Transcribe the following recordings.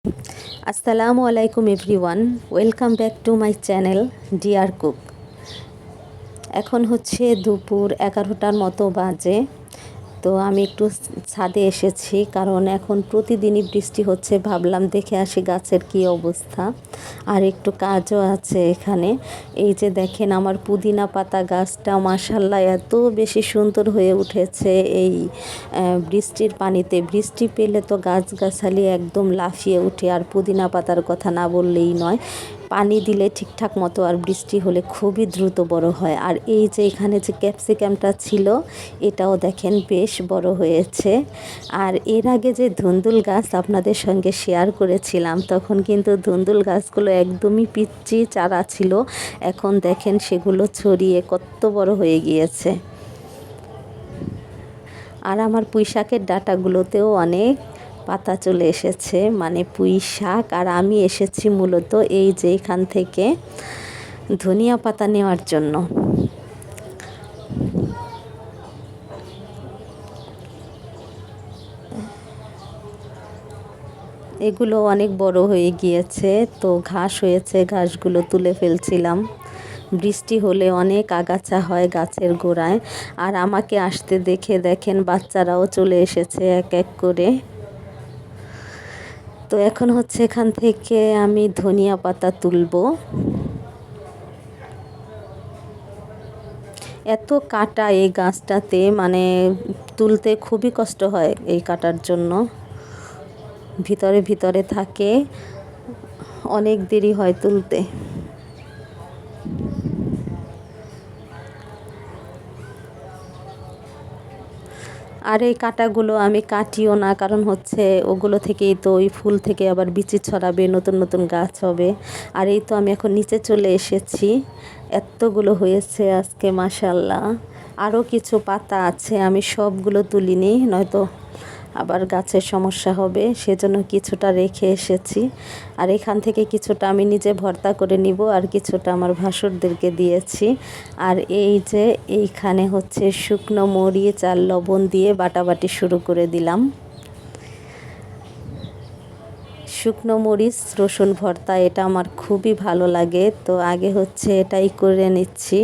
আসসালামু আলাইকুম everyone, welcome back to my channel deer cook. এখন হচ্ছে দুপুর 11টার মতো বাজে। তো আমি একটু ছাদে এসেছি, কারণ এখন প্রতিদিনই বৃষ্টি হচ্ছে। ভাবলাম দেখে আসি গাছের কি অবস্থা, আর একটু কাজও আছে এখানে। এই যে দেখেন আমার পুদিনা পাতা গাছটা মাশাআল্লাহ এত বেশি সুন্দর হয়ে উঠেছে এই বৃষ্টির পানিতে। বৃষ্টি পেলে তো গাছগাছালি একদম লাফিয়ে ওঠে, আর পুদিনা পাতার কথা না বললেই নয়। পানি দিলে ঠিকঠাক মতো আর বৃষ্টি হলে খুবই দ্রুত বড় হয়। আর এই যে এখানে যে ক্যাপসিকামটা ছিল, এটাও দেখেন বেশ বড় হয়েছে। আর এর আগে যে ধুন্দুল গাছ আপনাদের সঙ্গে শেয়ার করেছিলাম, তখন কিন্তু ধুন্দুল গাছগুলো একদমই পিচ্চি চারা ছিল। এখন দেখেন সেগুলো ছড়িয়ে কত বড় হয়ে গিয়েছে। আর আমার পুঁই শাকের ডাঁটাগুলোতেও অনেক পাতা চলে এসেছে, মানে পুঁই শাক। আর আমি এসেছি মূলত এই যে এখান থেকে ধনিয়া পাতা নেওয়ার জন্য। এগুলো অনেক বড় হয়ে গিয়েছে, তো ঘাস হয়েছে, ঘাসগুলো তুলে ফেলছিলাম। বৃষ্টি হলে অনেক আগাছা হয় গাছের গোড়ায়। আর আমাকে আসতে দেখে দেখেন বাচ্চারাও চলে এসেছে এক এক করে। তো এখন হচ্ছে এখান থেকে আমি ধনিয়া পাতা তুলবো। এত কাটা এই গাছটাতে, মানে তুলতে খুবই কষ্ট হয় এই কাটার জন্য। ভিতরে ভিতরে থাকে, অনেক দেরি হয় তুলতে। আর এই কাঁটাগুলো আমি কাটিও না, কারণ হচ্ছে ওগুলো থেকেই তো ওই ফুল থেকে আবার বিচি ছড়াবে, নতুন নতুন গাছ হবে। আর এই তো আমি এখন নিচে চলে এসেছি। এতগুলো হয়েছে আজকে মাশাআল্লাহ। আরও কিছু পাতা আছে, আমি সবগুলো তুলিনি, নয়তো আবার গাছের সমস্যা হবে, সেজন্য কিছুটা রেখে এসেছি। আর এখান থেকে কিছুটা আমি নিজে ভর্তা করে নিব, আর কিছুটা আমার ভাসুরদেরকে দিয়েছি। আর এই যে এইখানে হচ্ছে শুকনো মরিচ আর লবণ দিয়ে বাটাবাটি শুরু করে দিলাম। শুকনো মরিচ রসুন ভর্তা এটা আমার খুবই ভালো লাগে, তো আগে হচ্ছে এটাই করে নিচ্ছি।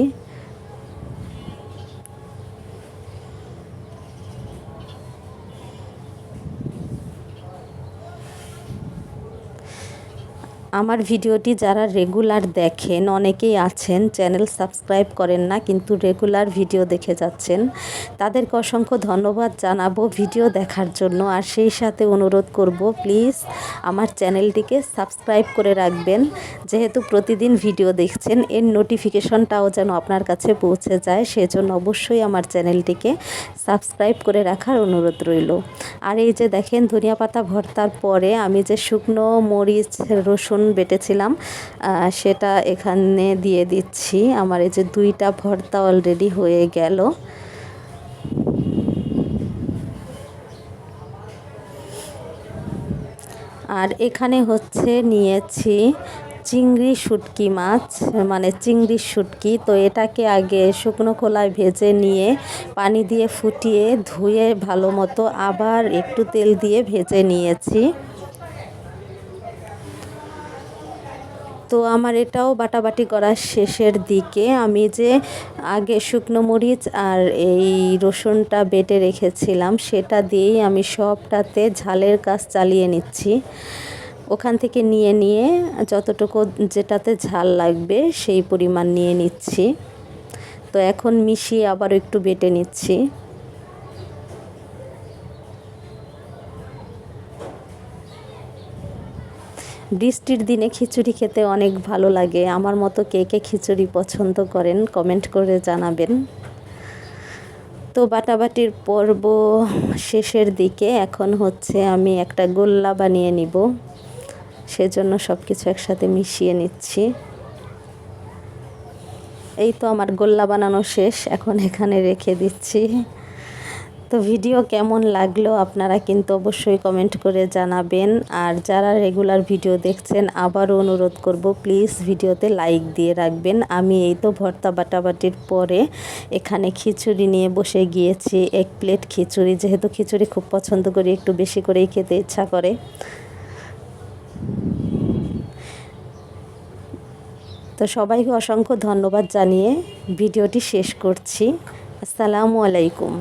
আমার ভিডিওটি যারা রেগুলার দেখেন, অনেকেই আছেন চ্যানেল সাবস্ক্রাইব করেন না কিন্তু রেগুলার ভিডিও দেখে যাচ্ছেন, তাদেরকে অসংখ্য ধন্যবাদ জানাবো ভিডিও দেখার জন্য। আর সেই সাথে অনুরোধ করব, প্লিজ আমার চ্যানেলটিকে সাবস্ক্রাইব করে রাখবেন। যেহেতু প্রতিদিন ভিডিও দেখছেন, এর নোটিফিকেশনটাও যেন আপনার কাছে পৌঁছে যায়, সেজন্য অবশ্যই আমার চ্যানেলটিকে সাবস্ক্রাইব করে রাখার অনুরোধ রইল। আর এই যে দেখেন ধনিয়া পাতা ভর্তার পরে আমি যে শুকনো মরিচ রসুন বেটেছিলাম, সেটা এখানে দিয়ে দিচ্ছি। আমার এই যে 2টা ভর্তা অলরেডি হয়ে গেল। আর এখানে হচ্ছে নিয়েছি চিংড়ি শুটকি মাছ, মানে চিংড়ির শুটকি। তো এটাকে আগে শুকনো খোলায় ভেজে নিয়ে পানি দিয়ে ফুটিয়ে ধুয়ে ভালো মতো আবার একটু তেল দিয়ে ভেজে নিয়েছি। তো আমার এটাও বাটাবাটি করার শেষের দিকে। আমি যে আগে শুকনো মরিচ আর এই রসুনটা বেটে রেখেছিলাম, সেটা দিয়েই আমি সবটাতে ঝালের কাজ চালিয়ে নিচ্ছি। ওখান থেকে নিয়ে নিয়ে যতটুকু যেটাতে ঝাল লাগবে সেই পরিমাণ নিয়ে নিচ্ছি। তো এখন মিশিয়ে আবার একটু বেটে নিচ্ছি। বৃষ্টির দিনে খিচুড়ি খেতে অনেক ভালো লাগে। আমার মতো কে কে খিচুড়ি পছন্দ করেন কমেন্ট করে জানাবেন। তো বাটাবাটির পর্ব শেষের দিকে, এখন হচ্ছে আমি একটা গোল্লা বানিয়ে নিব, সেজন্য সব কিছু একসাথে মিশিয়ে নিচ্ছি। এই তো আমার গোল্লা বানানো শেষ, এখন এখানে রেখে দিচ্ছি। তো ভিডিও কেমন লাগলো আপনারা কিন্তু অবশ্যই কমেন্ট করে জানাবেন। আর যারা রেগুলার ভিডিও দেখছেন, আবারও অনুরোধ করব, প্লিজ ভিডিওতে লাইক দিয়ে রাখবেন। আমি এই তো ভর্তা বাটাবাটির পরে এখানে খিচুড়ি নিয়ে বসে গিয়েছি, 1 প্লেট খিচুড়ি। যেহেতু খিচুড়ি খুব পছন্দ করি, একটু বেশি করেই খেতে ইচ্ছা করে। তো সবাইকে অসংখ্য ধন্যবাদ জানিয়ে ভিডিওটি শেষ করছি। আসসালামু আলাইকুম।